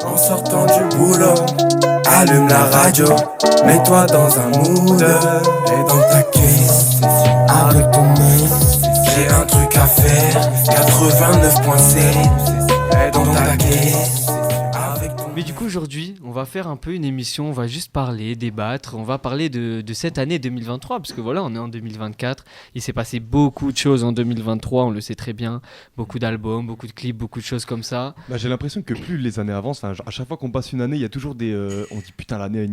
En sortant du boulot, allume la radio, mets-toi dans un mood. Et dans ta caisse, avec ton mail, j'ai un truc à faire. 89.7, dans ta caisse. Mais du coup aujourd'hui on va faire un peu une émission, on va juste parler, débattre, on va parler de cette année 2023 parce que voilà on est en 2024, il s'est passé beaucoup de choses en 2023, on le sait très bien, beaucoup d'albums, beaucoup de clips, beaucoup de choses comme ça. Bah, j'ai l'impression que plus les années avancent, à chaque fois qu'on passe une année, il y a toujours des... on dit putain l'année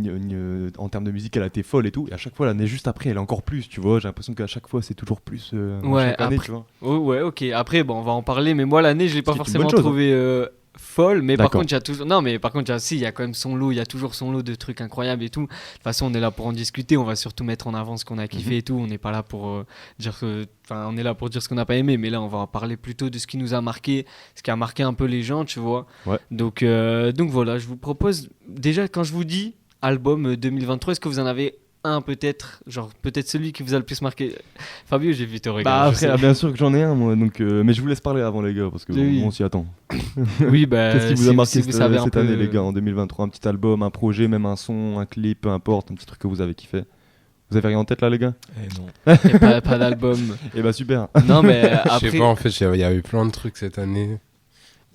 en termes de musique elle a été folle et tout, et à chaque fois l'année juste après elle est encore plus, tu vois, j'ai l'impression qu'à chaque fois c'est toujours plus Ouais, chaque année, après, tu vois. oh, ouais ok, après bon on va en parler mais moi l'année je l'ai pas Ce qui est une forcément bonne chose, trouvé folle, mais par D'accord. contre il y a toujours non mais par contre il y a quand même son lot, il y a toujours son lot de trucs incroyables et tout. De toute façon on est là pour en discuter, on va surtout mettre en avant ce qu'on a kiffé et tout, on n'est pas là pour dire que enfin on est là pour dire ce qu'on n'a pas aimé, mais là on va en parler plutôt de ce qui nous a marqué, ce qui a marqué un peu les gens, tu vois. Ouais. Donc voilà, je vous propose déjà quand je vous dis album 2023, est-ce que vous en avez un peut-être, genre peut-être celui qui vous a le plus marqué? Fabio, j'ai vu te Bah regarder. après, bien sûr que j'en ai un moi, donc, mais je vous laisse parler avant les gars, parce que Oui. on s'y attend. Oui, bah, Qu'est-ce qui vous si- a marqué si vous savez un cette peu, année les gars, en 2023? Un petit album, un projet, même un son, un clip, peu importe, un petit truc que vous avez kiffé. Vous avez rien en tête là les gars? Non. et pas d'album. Eh bah super. Non, mais Je après. sais pas, en fait, il y avait plein de trucs cette année.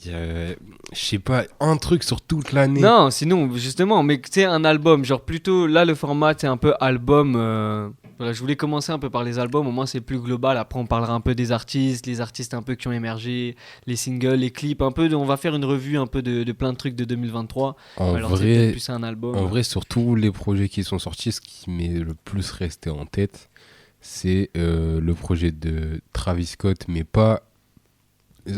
Il y avait, je sais pas, un truc sur toute l'année. Non, sinon, justement, mais tu sais, un album, genre plutôt, là, le format, c'est un peu album. Voilà, je voulais commencer un peu par les albums, au moins c'est plus global. Après, on parlera un peu des artistes, les artistes un peu qui ont émergé, les singles, les clips, un peu. On va faire une revue un peu de plein de trucs de 2023. En Alors, c'est peut-être vrai, plus un album. en vrai, sur tous les projets qui sont sortis, ce qui m'est le plus resté en tête, c'est le projet de Travis Scott, mais pas.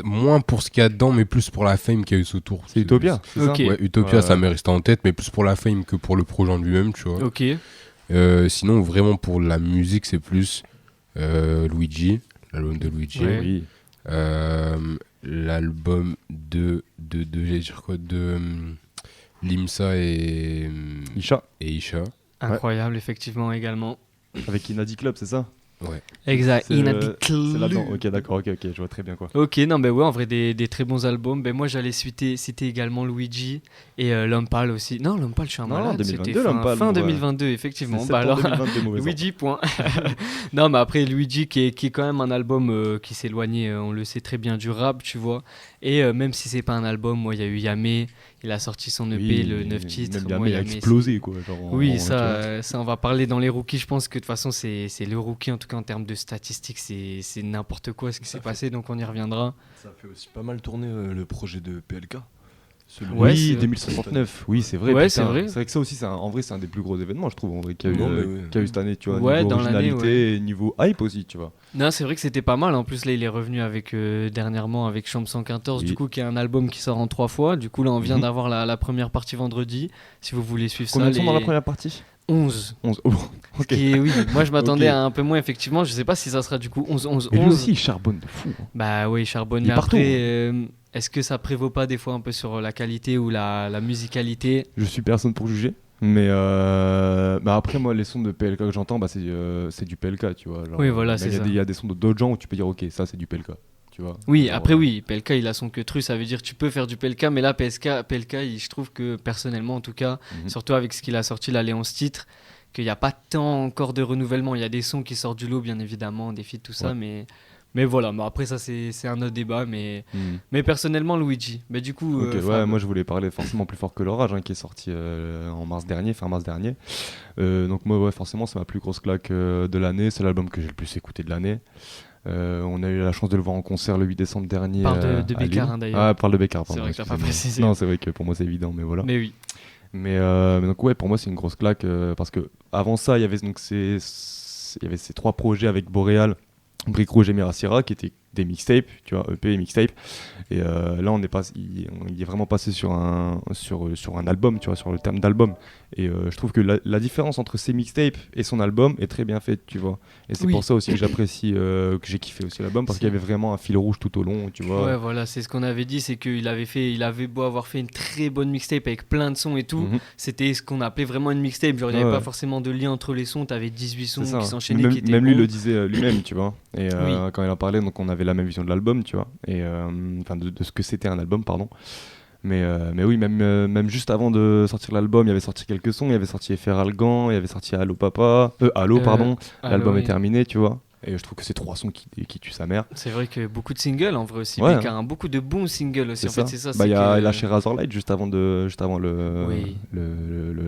Moins pour ce qu'il y a dedans, mais plus pour la fame qu'il y a eu autour. C'est Utopia, c'est Ok. ça? Ouais, Utopia, Ouais. ça m'est resté en tête, mais plus pour la fame que pour le projet en lui-même, tu vois. Ok. Sinon, vraiment, pour la musique, c'est plus Luigi, l'album de Luigi. Ouais. Oui. L'album j'allais dire quoi, Limsa et Isha. Incroyable, effectivement, également. Avec Inadi Club, c'est ça? Ouais. Exact. C'est là-dedans. Ok, d'accord, ok, je vois très bien quoi. Ok, non, mais ouais, en vrai, des très bons albums. Ben, moi, j'allais citer également Luigi et Lompal aussi. Non, Lompal, je suis un Non, malade. 2022, C'était Lompal, fin ouais. 2022, effectivement. C'est Bah, alors, septembre 2022, mauvais Luigi, point. Non, mais après, Luigi, qui est quand même un album qui s'éloignait, on le sait très bien, du rap, tu vois. Et même si c'est pas un album, moi, il y a eu Yamé. Il a sorti son EP, le 9 titres. Même Moi, Yamé a Yamé, explosé quoi. Genre, oui, tu vois. ça, on va parler dans les rookies. Je pense que de toute façon, c'est le rookie, en tout cas en termes de statistiques, c'est n'importe quoi ce qui s'est passé, donc on y reviendra. Ça fait aussi pas mal tourner le projet de PLK. Celui- Ouais, Oui, c'est- 2069, oui c'est vrai. Ouais, putain. c'est vrai. C'est vrai que ça aussi, en vrai c'est un des plus gros événements je trouve en vrai qu'il y a eu, Non, mais oui. qu'il y a eu cette année, tu vois. Ouais, Niveau dans l'année, originalité et niveau hype aussi, tu vois. Non, c'est vrai que c'était pas mal. En plus, là, il est revenu avec dernièrement avec Chambre 114, Oui. du coup, qui est un album qui sort en 3 fois. Du coup, là, on vient Mhm. d'avoir la première partie vendredi. Si vous voulez suivre Combien ça, de sont dans la première partie? 11. 11. Oh, ok. Oui, moi je m'attendais Ok. à un peu moins, effectivement. Je sais pas si ça sera du coup 11-11-11. Mais lui aussi il charbonne de fou. Bah oui, charbonne. Il est Mais partout. après, est-ce que ça prévaut pas des fois un peu sur la qualité ou la musicalité? Je suis personne pour juger. Mais après moi les sons de PLK que j'entends c'est du PLK, tu vois. Genre, Oui, voilà, mais c'est ça. il y a des sons d'autres gens où tu peux dire ok ça c'est du PLK, tu vois. Oui, Genre, après oui, PLK il a son que tru, ça veut dire tu peux faire du PLK, mais là PLK je trouve que personnellement en tout cas, Mhm. surtout avec ce qu'il a sorti là, les 11 titres, qu'il n'y a pas tant encore de renouvellement. Il y a des sons qui sortent du lot bien évidemment, des feats, tout ça, Ouais. mais voilà, mais après ça c'est un autre débat, mais personnellement Luigi. Mais du coup, Ok, ouais, Fab, moi je voulais parler forcément Plus fort que l'orage qui est sorti en mars dernier, fin mars dernier. Donc moi ouais, forcément c'est ma plus grosse claque de l'année, c'est l'album que j'ai le plus écouté de l'année. On a eu la chance de le voir en concert le 8 décembre dernier. Parle de à Bécard, Lille. hein, d'ailleurs. Ah, parle de Bécard, C'est pardon, vrai que t'as pas excusez-moi. précisé. Non, c'est vrai que pour moi c'est évident, mais voilà. mais oui. Mais donc ouais, pour moi c'est une grosse claque parce que avant ça il y avait donc il y avait ces 3 projets avec Boréal, Brick Rouge et Mirasira qui étaient des mixtapes, tu vois, EP et mixtape. Et là il est vraiment passé sur un album, tu vois, sur le terme d'album. Et je trouve que la différence entre ses mixtapes et son album est très bien faite, tu vois. Et c'est Oui. pour ça aussi que j'apprécie, que j'ai kiffé aussi l'album parce qu'il y avait vraiment un fil rouge tout au long, tu vois. Ouais, voilà, c'est ce qu'on avait dit, c'est qu'il avait beau avoir fait une très bonne mixtape avec plein de sons et tout, Mhm. c'était ce qu'on appelait vraiment une mixtape. Genre, il n'y avait Ouais. pas forcément de lien entre les sons, t'avais 18 sons C'est ça. qui s'enchaînaient, Même, qui étaient même lui bons. le disait lui-même, tu vois. Et Oui. quand il en parlait, donc on avait la même vision de l'album, tu vois. Et enfin de ce que c'était un album, pardon. Mais oui, même juste avant de sortir l'album, il y avait sorti quelques sons, il y avait sorti Feralgan, il y avait sorti Allo Papa, Allo pardon, l'album oui. est terminé, tu vois. Et je trouve que c'est 3 sons qui tuent sa mère. C'est vrai que beaucoup de singles en vrai aussi. Ouais, Becca, hein, beaucoup de bons singles aussi. C'est En ça. fait, c'est ça. Bah, il y c'est a que- lâché Razorlight juste avant Oui.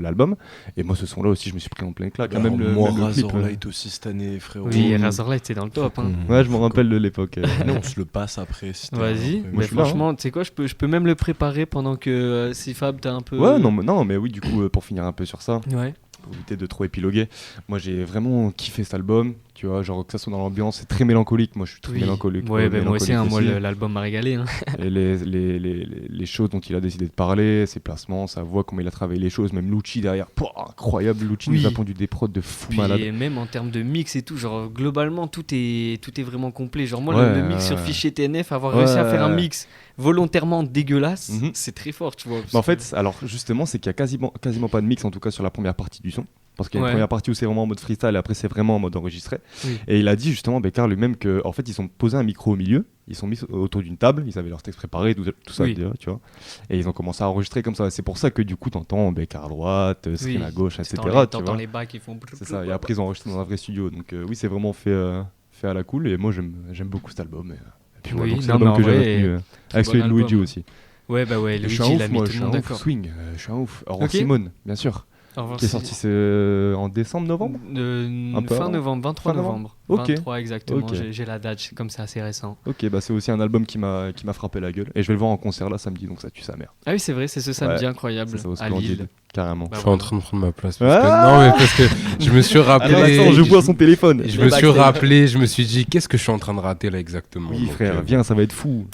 l'album. Et moi, ce son-là aussi, je me suis pris en pleine claque. Alors, même moi, même le clip, Razorlight aussi cette année, frérot. Oui, Mmh. Razorlight, c'est dans le top. Hein. Ouais, je me rappelle de l'époque. Allez, on se le passe après. si t'es Vas-y, après. Moi, mais je suis là, franchement, tu sais quoi, je peux même le préparer pendant que si Fab t'as un peu. Ouais, non, mais oui, du coup, pour finir un peu sur ça, Ouais. pour éviter de trop épiloguer, moi j'ai vraiment kiffé cet album, tu vois, genre que ça soit dans l'ambiance, c'est très mélancolique, moi je suis très Oui. mélancolique. Ouais, ben moi aussi, hein, moi aussi. l'album m'a régalé. Hein. Et les choses dont il a décidé de parler, ses placements, sa voix, comment il a travaillé les choses, même Lucci derrière, pouah, incroyable, Lucci Oui. nous a pondu des prods de fou Puis malade. même en termes de mix et tout, genre globalement tout est vraiment complet. Genre moi Ouais, le mix sur ouais. fichier TNF, avoir Ouais, réussi à faire un ouais. mix volontairement dégueulasse, Mhm. c'est très fort, tu vois. parce Mais en que- fait, alors justement, c'est qu'il y a quasiment pas de mix, en tout cas sur la première partie du son. Parce qu'il y a Ouais. une première partie où c'est vraiment en mode freestyle et après c'est vraiment en mode enregistré. Oui. Et il a dit justement, Bécard lui-même, qu'en fait ils ont posé un micro au milieu, ils sont mis autour d'une table, ils avaient leur texte préparé, tout ça, Oui. déjà, tu vois. Et ils ont commencé à enregistrer comme ça. C'est pour ça que du coup t'entends Bécard à droite, Screen Oui. à gauche, etc. T'entends tu t'entends vois. les bacs qui font. C'est ça. Et après ils ont enregistré dans un vrai studio. Donc oui, c'est vraiment fait à la cool. Et moi j'aime beaucoup cet album. Et puis Oui, donc, c'est non, l'album mais en que j'ai vrai, retenu, avec bon celui de Luigi album. aussi. Ouais, bah ouais, Et je suis Luigi, un il a ouf, mis moi, tout je le suis un monde ouf d'accord. swing, je suis un ouf. Ron Ok. Simone, bien sûr. Au revoir, Qui est c'est- sorti en décembre, novembre Un peu fin avant. novembre, 23 Fin novembre. novembre. Ok. 23 exactement, Ok. j'ai la date, c'est comme c'est assez récent. Ok, bah c'est aussi un album qui m'a frappé la gueule. Et je vais le voir en concert là samedi, donc ça tue sa mère. Ah oui, c'est vrai, c'est ce samedi Ouais, incroyable C'est ça, au à Splendid, Lille. carrément. Bah, Je suis voilà. en train de prendre ma place. Ah Non, mais parce que je me suis rappelé. Attends, je vois son téléphone. Je me suis rappelé, je me suis dit, qu'est-ce que je suis en train de rater là exactement. Oui, Donc, frère, viens, ça va être fou.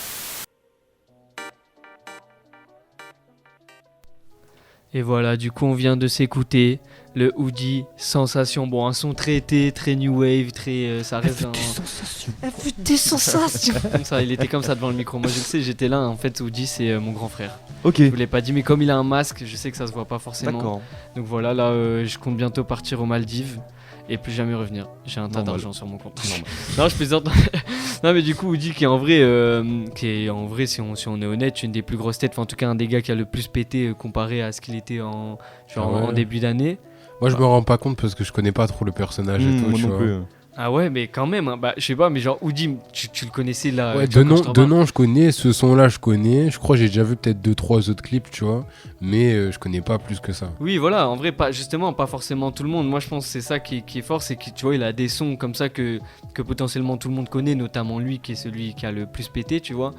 Et voilà, du coup, on vient de s'écouter le Hoodie Sensation. Bon, un son très été, très new wave, très. Ça reste un. Des sensations. Comme ça, il était comme ça devant le micro. Moi, je le sais, j'étais là. En fait, Hoodie, c'est mon grand frère. Ok, Je vous l'ai pas dit, mais comme il a un masque, je sais que ça se voit pas forcément. d'accord. Donc voilà, là, je compte bientôt partir aux Maldives et plus jamais revenir. J'ai un tas Normal. d'argent sur mon compte. Non, je plaisante. Non, mais du coup, Woody qui est en vrai, si on est honnête, une des plus grosses têtes. Enfin, en tout cas, un des gars qui a le plus pété comparé à ce qu'il était en Ah ouais. en début d'année. Moi, je me rends pas compte parce que je connais pas trop le personnage et tout. Moi tu non vois. plus. Ah ouais, mais quand même, hein, bah, je sais pas, mais genre Woody, tu le connaissais là. Ouais, tu vois, de quand je t'en parle. nom, je connais. Ce son-là, je connais. Je crois que j'ai déjà vu peut-être 2-3 autres clips, tu vois. Mais je connais pas plus que ça. Oui, voilà, en vrai, justement, pas forcément tout le monde. Moi, je pense que c'est ça qui est fort, c'est que tu vois, il a des sons comme ça que potentiellement tout le monde connaît, notamment lui qui est celui qui a le plus pété, tu vois.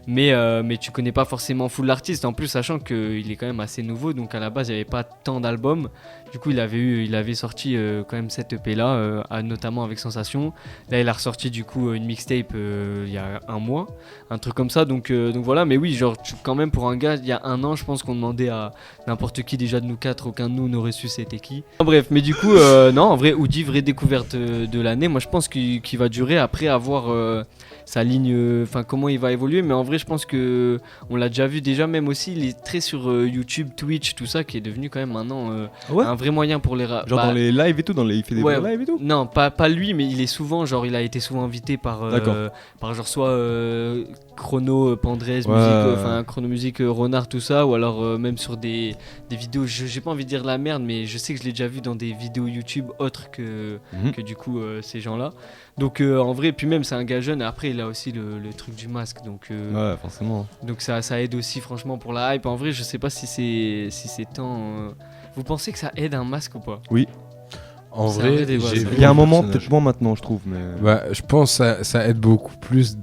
Mais tu connais pas forcément full l'artiste. En plus, sachant qu'il est quand même assez nouveau, donc à la base, il n'y avait pas tant d'albums. Du coup, il avait sorti quand même cette EP là, notamment avec Sensation. Là, il a ressorti du coup une mixtape il y a un mois, un truc comme ça. Donc voilà, mais oui, genre quand même pour un gars, il y a un an, je pense qu'on demandait à n'importe qui déjà de nous quatre, aucun de nous n'aurait su c'était qui. Bref, mais du coup, non, en vrai, Hoodie, vraie découverte de l'année. Moi, je pense qu'il va durer après avoir sa ligne, enfin comment il va évoluer. Mais en vrai, je pense que on l'a déjà vu déjà, même aussi, il est très sur YouTube, Twitch, tout ça, qui est devenu quand même maintenant Ouais. un vrai moyen pour les Genre dans les lives et tout, il fait des ouais, vrais lives et tout. non, pas lui, mais il est souvent, genre, il a été souvent invité par genre soit Chrono, Pandrez, musique, enfin Chrono Musique, Renard, tout ça, ou alors même sur des vidéos, j'ai pas envie de dire la merde, mais je sais que je l'ai déjà vu dans des vidéos YouTube autres que du coup ces gens-là. Donc en vrai, puis même c'est un gars jeune, et après il a aussi le truc du masque, donc Ouais, forcément. donc ça aide aussi franchement pour la hype. En vrai, je sais pas si c'est tant. Vous pensez que ça aide un masque ou pas? En C'est un vrai vrai, débat, j'ai ça. vu. Il y a un moment, personnage. peut-être moins maintenant, je trouve, mais. Bah, je pense que ça aide beaucoup plus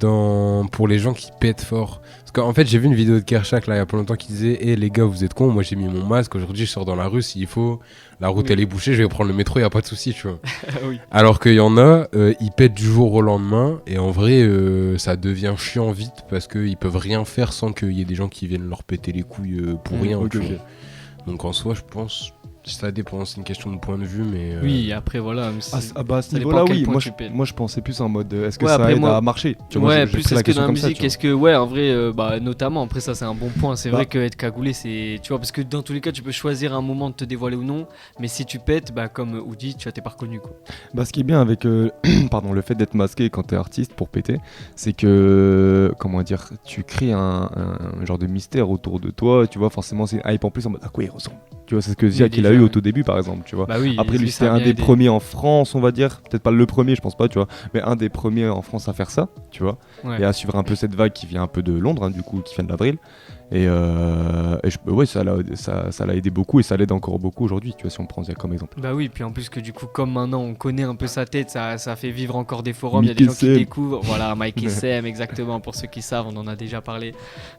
pour les gens qui pètent fort. Parce qu'en fait, j'ai vu une vidéo de Kershak là, il y a pas longtemps qui disait Eh les gars, vous êtes cons, moi j'ai mis mon masque, aujourd'hui je sors dans la rue, s'il faut, la route Oui. elle est bouchée, je vais prendre le métro, il a pas de souci, tu vois. Oui. Alors qu'il y en a, ils pètent du jour au lendemain, et en vrai, ça devient chiant vite parce qu'ils peuvent rien faire sans qu'il y ait des gens qui viennent leur péter les couilles pour rien. ok, tu vois. ok. Donc en soi, je pense Ça dépend, c'est une question de point de vue, mais. Oui, après voilà. À ce ça dépend niveau-là, à quel oui. point Moi, tu pètes. moi, je pensais plus en mode est-ce que Ouais, ça après, aide moi- à marcher tu vois, Ouais, j'ai plus pris la est-ce que question dans la comme ça, musique, tu vois. est-ce que, ouais, en vrai, bah, notamment, après ça c'est un bon point, c'est Bah. vrai que être cagoulé, c'est, tu vois, parce que dans tous les cas, tu peux choisir un moment de te dévoiler ou non, mais si tu pètes, bah, comme Oudi, tu vois, t'es pas reconnu, quoi. Bah, ce qui est bien avec pardon, le fait d'être masqué quand t'es artiste pour péter, c'est que, comment dire, tu crées un genre de mystère autour de toi, tu vois, forcément c'est une hype en plus en mode à quoi il ressemble. Tu vois, c'est ce que Ziak il a déjà, eu au ouais. tout début par exemple, tu vois. Bah oui, Après lui ça c'était a un bien des aidé. premiers en France, on va dire, peut-être pas le premier, je pense pas, tu vois, mais un des premiers en France à faire ça, tu vois, Ouais. et à suivre un peu cette vague qui vient un peu de Londres, hein, du coup, qui vient de l'avril. Ouais, ça l'a aidé beaucoup et ça l'aide encore beaucoup aujourd'hui, tu vois, si on prend Ziak comme exemple. Bah oui, puis en plus que du coup, comme maintenant on connaît un peu sa tête, ça fait vivre encore des forums, il y a Mike des gens qui SM. découvrent. Voilà, Mike et Sam, exactement, pour ceux qui savent, on en a déjà parlé.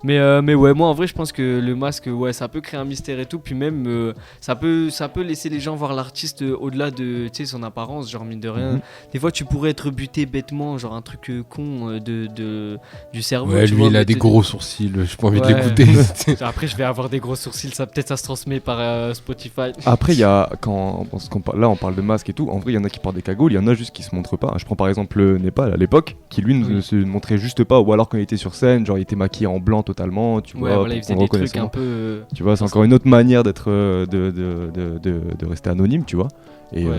Mais ouais, moi en vrai, je pense que le masque, ouais, ça peut créer un mystère et tout, puis même ça peut laisser les gens voir l'artiste au-delà de son apparence, genre mine de rien. Mhm. Des fois, tu pourrais être buté bêtement, genre un truc con du cerveau. Ouais, tu lui, vois, il a mais des te- gros sourcils, j'ai pas envie de Ouais. l'écouter. Après, je vais avoir des gros sourcils, ça peut-être ça se transmet par Spotify. Après, il y a, là on parle de masque et tout, en vrai il y en a qui portent des cagoules, il y en a juste qui se montrent pas. Je prends par exemple Népal à l'époque, qui lui Oui. ne se montrait juste pas, ou alors quand il était sur scène, genre il était maquillé en blanc totalement, tu Ouais, vois, voilà, il pour faisait qu'on des reconnaisse trucs son un nom. peu. Tu vois, c'est ça encore une autre manière d'être, de rester anonyme, tu vois. Et Ouais.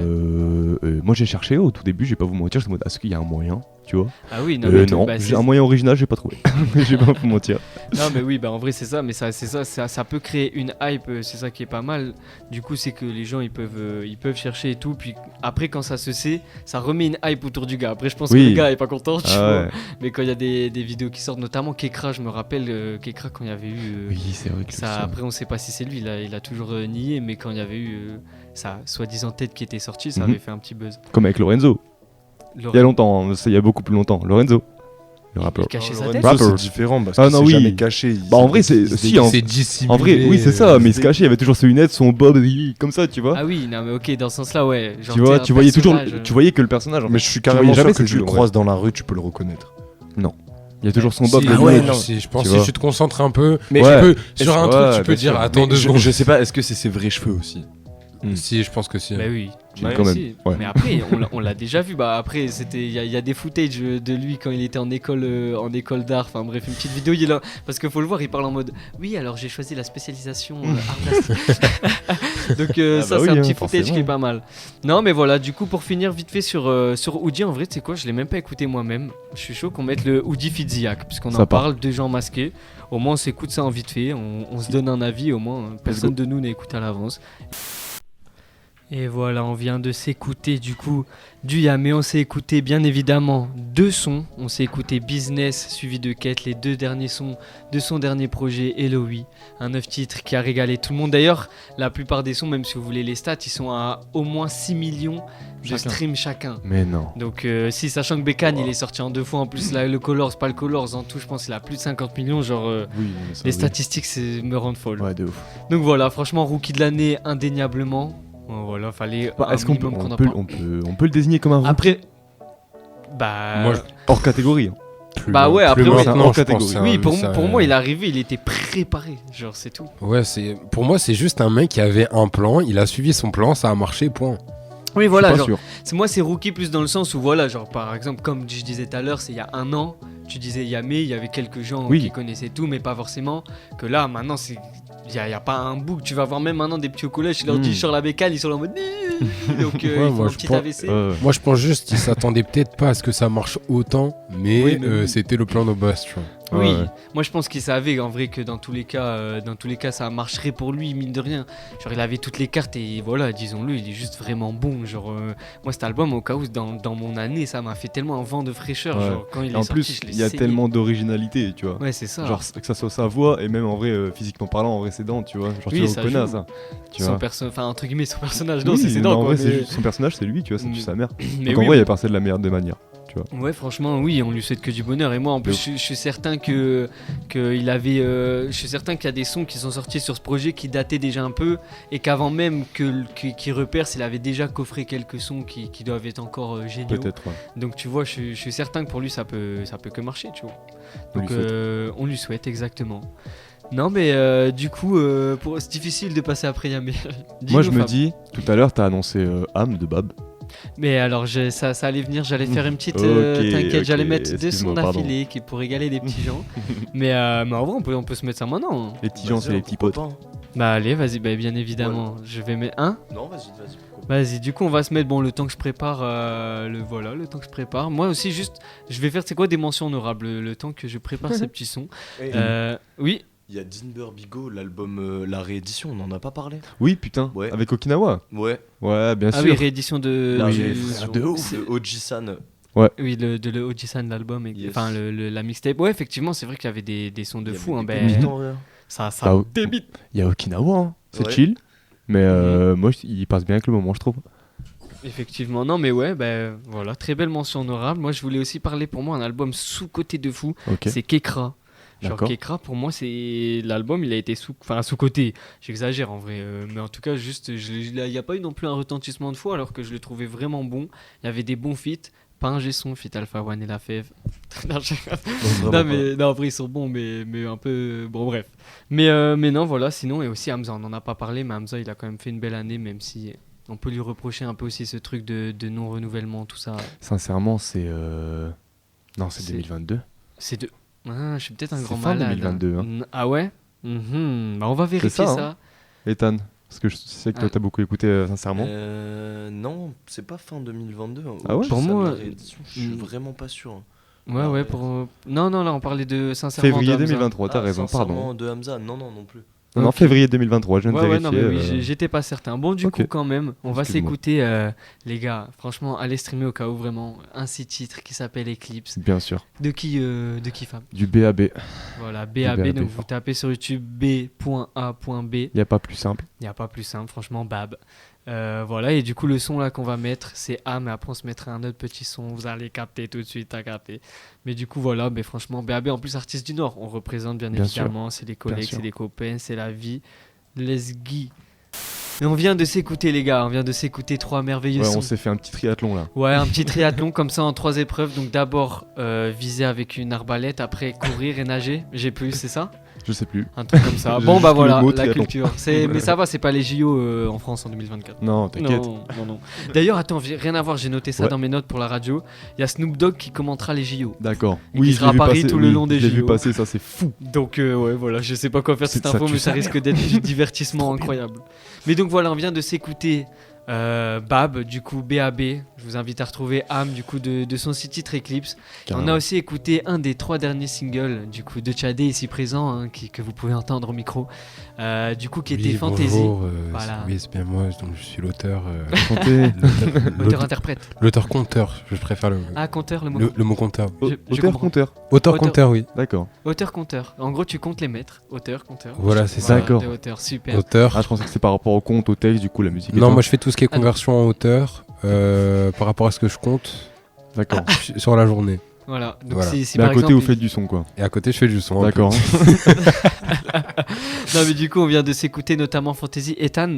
moi j'ai cherché au tout début, j'ai pas vous mentir, j'étais en mode est-ce qu'il y a un moyen, tu vois. Ah oui, non, mais Non, bah, j'ai un moyen original, j'ai pas trouvé. J'ai pas vous mentir. Non mais oui, bah en vrai c'est ça, mais ça peut créer une hype, c'est ça qui est pas mal. Du coup c'est que les gens ils peuvent chercher et tout, puis après quand ça se sait, ça remet une hype autour du gars. Après je pense Oui. que le gars est pas content, tu Ah vois. ouais. Mais quand il y a des vidéos qui sortent, notamment Kekra, je me rappelle Kekra quand il y avait eu Oui, c'est vrai que ça. Après on sait pas si c'est lui, il a toujours nié, mais quand il y avait eu sa soi-disant tête qui était sortie, ça Mhm. avait fait un petit buzz. Comme avec Lorenzo, il y a longtemps, hein, il y a beaucoup plus longtemps. Lorenzo, le rappeur. Il cachait sa Lorenzo, tête. Rapper. c'est différent parce Ah qu'il non, s'est oui. jamais caché. Bah en vrai c'est si en, C'est dissimulé. en vrai oui c'est ça, mais il se cachait, il y avait toujours ses lunettes, son bob comme ça, tu vois. Ah oui, non mais ok, dans ce sens-là ouais. Genre, Tu vois, t'es un tu voyais toujours, personnage, tu voyais que le personnage. en Mais fait. je suis Tu voyais carrément jamais sûr que ses tu le yeux, en vrai. croises dans la rue, tu peux le reconnaître. Il y a toujours son Si, bob. ah de ouais, bleu. non, je pense Tu que vois. si tu te concentres un peu, Mais tu ouais. peux, sur un Ouais, truc, tu peux bien dire sûr. attends Mais 2 je, secondes. je sais pas, est-ce que c'est ses vrais cheveux aussi? Si, je pense que si. Bah oui, Ouais, bah quand même, si. ouais. Mais après, on l'a déjà vu. Bah après, il y a des footage de lui quand il était en école d'art. Enfin bref, une petite vidéo. Il est là parce qu'il faut le voir. Il parle en mode oui. Alors j'ai choisi la spécialisation art plastique. Donc Ah ça bah c'est oui, un petit hein, footage qui est forcément. pas mal. Non mais voilà. Du coup pour finir vite fait sur Oudi, en vrai c'est quoi? Je l'ai même pas écouté moi-même. Je suis chaud qu'on mette le Oudi Fidziak puisqu'on Ça en part. parle de gens masqués. Au moins on s'écoute ça en vite fait. On se donne un avis. Au moins personne de nous n'a écouté à l'avance. Et voilà, on vient de s'écouter du coup du Yamé, on s'est écouté bien évidemment 2 sons, on s'est écouté Business suivi de Quête, les 2 derniers sons de son dernier projet Eloï, un 9 titres qui a régalé tout le monde. D'ailleurs, la plupart des sons, même si vous voulez les stats, ils sont à au moins 6 millions de Chacun. streams chacun. Mais non. Donc si, sachant que Bécane il est sorti en 2 fois, en plus là, le Colors, pas le Colors, en tout je pense qu'il a plus de 50 millions, genre Oui, mais ça, les oui. statistiques me rendent folle. Ouais, de ouf. Donc voilà, franchement, rookie de l'année indéniablement. Voilà, fallait Bah, un est-ce qu'on peut, minimum qu'on en peut, parle. on peut le désigner comme un rookie Après, bah, Moi, hors catégorie. Hein. Plus Bah ouais, après, plus ouais, maintenant, hors je pense, catégorie. ça- oui, pour ça- moi, il est arrivé, il était préparé, genre c'est tout. Ouais, pour moi, c'est juste un mec qui avait un plan, il a suivi son plan, ça a marché, point. Oui, Je suis voilà, pas genre, sûr. moi c'est rookie plus dans le sens où voilà, genre par exemple, comme je disais tout à l'heure, c'est il y a 1 an, tu disais Yamé, il y avait quelques gens Oui. qui connaissaient tout, mais pas forcément. Que là, maintenant, il y a pas un bout. Tu vas voir même maintenant des petits au collège, tu leur dis sur la bécane, ils sont là en mode. Donc Ouais, ils font moi, un je petit pense- AVC. Moi, je pense juste qu'il s'attendait peut-être pas à ce que ça marche autant, mais, Oui, mais oui. c'était le plan de base, tu vois. Oui, Ouais. moi je pense qu'il savait en vrai que dans tous les cas, ça marcherait pour lui, mine de rien. Genre il avait toutes les cartes et voilà, disons-le, il est juste vraiment bon. Genre moi cet album au cas où dans mon année, ça m'a fait tellement un vent de fraîcheur. Ouais. Genre quand il Et est en sorti, plus, je l'ai il y a saigné. tellement d'originalité, tu vois. Ouais, c'est ça. Genre que ça soit sa voix et même en vrai physiquement parlant en vrai c'est Dante, tu vois. Genre Oui, tu le ça reconnais à joue. ça. Tu son vois. enfin entre guillemets son personnage, non, Oui, c'est mais dans en quoi. vrai c'est juste son personnage, c'est lui, tu vois, c'est Mais- juste sa mère. Mais Donc oui, en vrai il oui. est passé de la meilleure des manières. Ouais, franchement, oui, on lui souhaite que du bonheur. Et moi, en plus, je suis certain que il avait, je suis certain qu'il y a des sons qui sont sortis sur ce projet qui dataient déjà un peu et qu'avant même qu'il reperce, il avait déjà coffré quelques sons qui doivent être encore géniaux. Peut-être. Ouais. Donc tu vois, je suis certain que pour lui, ça peut que marcher, tu vois. On Donc lui souhaite. on lui souhaite exactement. Non, mais du coup, c'est difficile de passer après Yamé. Moi, je Dis-nous, me Fab. dis, tout à l'heure, t'as annoncé Âme de Bab. Mais alors, ça allait venir, j'allais faire une petite. Ok, T'inquiète, j'allais ok, mettre 2 excuse-moi, sons pardon. d'affilée qui pour régaler les petits gens. mais en vrai, on peut se mettre ça maintenant. Les petits gens, c'est les petits potes. Bah, allez, vas-y, bah, bien évidemment. Je vais mettre un. Non, vas-y, pourquoi Vas-y, du coup, on va se mettre, bon, le temps que je prépare, le temps que je prépare. Moi aussi, juste, je vais faire, c'est quoi, des mentions honorables, le temps que je prépare ces petits sons. Oui, Il y a Dinber Bigo, l'album, la réédition, on n'en a pas parlé. Oui, putain, Ouais. avec Okinawa. Ouais, Ouais, bien ah sûr. oui, réédition de. la du- réédition de ouf. c'est- de Oji-san. Oui, le Oji-san, l'album, Yes. enfin, la mixtape. Ouais, effectivement, c'est vrai qu'il y avait des sons de Il y fou, avait hein, des ben, pépites en vrai. ça Bah, oh. débite. Il y a Okinawa, hein. C'est Ouais. chill. Mais moi, il passe bien avec le moment, je trouve. Effectivement, non, mais ouais, ben, voilà, très belle mention honorable. Moi, je voulais aussi parler, pour moi, un album sous-côté de fou, Ok. c'est Kekra. Genre D'accord. Kekra, pour moi, c'est l'album, il a été sous-côté. J'exagère en vrai, mais en tout cas, juste, il n'y a pas eu non plus un retentissement de fou, alors que je le trouvais vraiment bon. Il y avait des bons feats, pas un G-son, feat Alpha One et la Fève. Non, non, mais non, en vrai, ils sont bons, mais un peu. Bon, bref. Mais non, voilà, sinon, et aussi Hamza, on n'en a pas parlé, mais Hamza, il a quand même fait une belle année, même si on peut lui reprocher un peu aussi ce truc de non-renouvellement, tout ça. Sincèrement, c'est. Non, c'est C'est- 2022. C'est de. Ah, je suis peut-être un C'est grand fin malade. 2022, hein. Ah ouais. Bah, on va vérifier ça, ça. hein. Ethan, parce que je sais que toi, Ah. t'as beaucoup écouté, sincèrement. Non, c'est pas fin 2022. Ah ouais Pour moi, la réédition, je suis vraiment pas sûr. Ouais, Ah ouais, ouais. pour. Non, là, on parlait de sincèrement. Février de Hamza. 2023, t'as raison, pardon. Sincèrement, de Hamza, non plus. Non, Ok. février 2023, je viens de Ouais, vérifier. non, mais oui, j'étais pas certain. Bon, du Ok. coup, quand même, on va Excuse-moi. s'écouter, les gars. Franchement, allez streamer au cas où, vraiment. Un 6 titres qui s'appelle Eclipse. Bien sûr. De qui, Fab? Du BAB. Voilà, BAB. BAB, Donc, vous fort. tapez sur YouTube B.A.B. Il n'y a pas plus simple. Il n'y a pas plus simple, franchement, Bab. Voilà, et du coup, le son là qu'on va mettre, c'est A, mais après, on se mettra un autre petit son. Vous allez capter tout de suite, à capter. Mais du coup, voilà, mais franchement, BAB, en plus, artiste du Nord, on représente bien Bien évidemment. C'est les collègues, sûr. c'est les copains, c'est la vie. Let's go. Mais on vient de s'écouter, les gars, on vient de s'écouter 3 merveilleux Ouais, sons. on s'est fait un petit triathlon là. Ouais, un petit triathlon comme ça en 3 épreuves. Donc d'abord viser avec une arbalète, après courir et nager. J'ai plus, c'est ça? Je sais plus. Un truc comme ça. J'ai Bon juste bah le voilà, mot la triathlon. culture. Mais ça va, c'est pas les JO en France en 2024. Non, t'inquiète. Non. D'ailleurs, attends, rien à voir, j'ai noté ça Ouais. dans mes notes pour la radio. Il y a Snoop Dogg qui commentera les JO. D'accord. Et qui sera à Paris tout le long des Je l'ai vu JO. passer, ça c'est fou. Donc ouais, voilà, je sais pas quoi faire C'est cette ça, info, tu mais ça savais. risque d'être du divertissement incroyable. Mais donc voilà, on vient de s'écouter Bab, du coup BAB. Je vous invite à retrouver Am, du coup de son site titre Eclipse. On a aussi écouté un des 3 derniers singles, du coup de Tchadé ici présent, hein, que vous pouvez entendre au micro. Du coup qui était Fantasy. Bonjour, Voilà. oui, c'est bien moi, donc je suis l'auteur. Chanter. Auteur-interprète. L'auteur-conteur, je préfère le, Ah, conteur, le mot. le mot conteur. Je Auteur, comprends. conteur. Auteur-conteur, oui. D'accord. Auteur-conteur. En gros, tu comptes les mettres. Auteur, conteur. Voilà, c'est ça. D'accord. De hauteur, super. Auteur. Ah, je pensais que c'est par rapport au compte, au texte, du coup, la musique. et Non, tout. moi je fais tout ce qui est Ah non. conversion en hauteur par rapport à ce que je compte D'accord. sur la journée. Voilà. Donc Voilà. si Mais à par côté, exemple, vous faites du son, quoi. Et à côté, je fais du son. un peu. D'accord. Non mais du coup on vient de s'écouter notamment Fantasy. Ethan,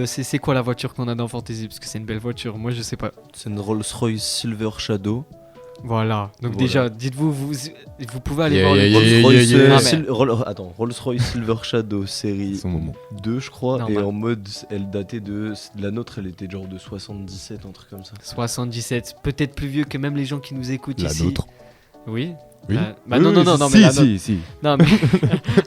c'est quoi la voiture qu'on a dans Fantasy? Parce que c'est une belle voiture, moi je sais pas. C'est une Rolls-Royce Silver Shadow. Voilà, donc Voilà. déjà dites-vous, vous pouvez aller Yeah, voir yeah, le... yeah, Rolls-Royce, yeah, yeah. Rolls-Royce Silver Shadow série Son moment. 2 je crois, Normal. et en mode elle datait de la nôtre, elle était genre de 77, un truc comme ça. 77, peut-être plus vieux que même les gens qui nous écoutent La ici. nôtre. Oui. Oui. Bah Oui, non, oui, non, non, non, si, mais la si, si. Non, mais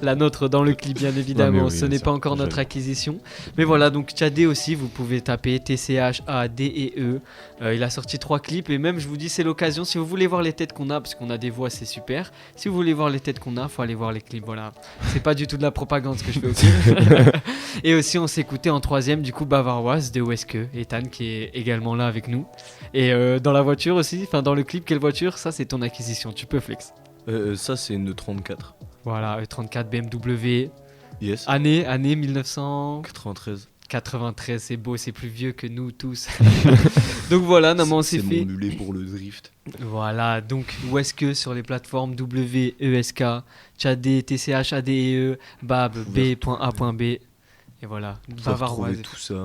la nôtre dans le clip, bien évidemment. Non, mais oui, Ce n'est ça, pas encore notre j'avais. acquisition. Mais voilà, donc Tchadé aussi, vous pouvez taper TCHADEE. Il a sorti 3 clips et même, je vous dis, c'est l'occasion. Si vous voulez voir les têtes qu'on a, parce qu'on a des voix, c'est super. Si vous voulez voir les têtes qu'on a, faut aller voir les clips. Voilà, c'est pas du tout de la propagande ce que je fais aussi. Et aussi, on s'est écouté en 3ème, du coup, Bavaroise de Weske, Ethan qui est également là avec nous. Et dans la voiture aussi, enfin dans le clip, quelle voiture? Ça, c'est ton acquisition. Tu peux flex. Ça c'est une 34. Voilà, E34 BMW. Yes. Année 1993, 93. c'est beau, c'est plus vieux que nous tous. Donc voilà, non, mais on s'est C'est fait. mon mulet pour le drift. Voilà, donc Weske sur les plateformes WESK, Tchadé, TCHADEE, Bab, B.A.B. Et voilà, Vous pouvez Bavaroise. retrouver tout ça,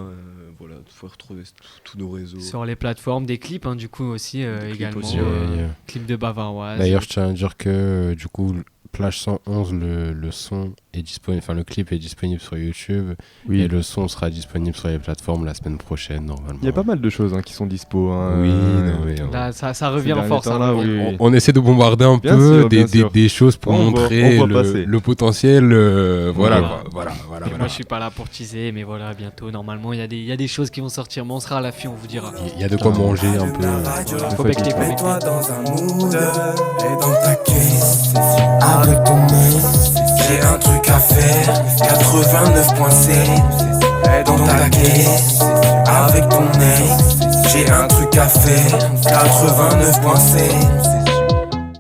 voilà, vous pouvez retrouver tous nos réseaux. Sur les plateformes, des clips, hein, du coup aussi Des clips également. aussi, ouais. Clips de Bavaroise. D'ailleurs, je tiens à dire que du coup, Plage 111, le son est disponible, enfin le clip est disponible sur YouTube Oui. et le son sera disponible sur les plateformes la semaine prochaine normalement. Il y a pas mal de choses qui sont dispo. Hein, Oui, non, mais Là, ça ces revient en derniers force. temps, ça là, revient. oui. on essaie de bombarder un Bien peu sûr, bien sûr. des choses pour On montrer voit passer. le potentiel. Voilà, Voilà. quoi. Voilà. Et moi, je suis pas là pour teaser, mais voilà, bientôt, normalement, il y a des choses qui vont sortir. Mais on sera à l'affût, on vous dira. Il y a de quoi manger un peu. Faut becter, faut becter. Mets-toi dans un mood et dans ta caisse avec ton main. J'ai un truc à faire, 89.7 et dans ta caisse avec ton ex. J'ai un truc à faire, 89.7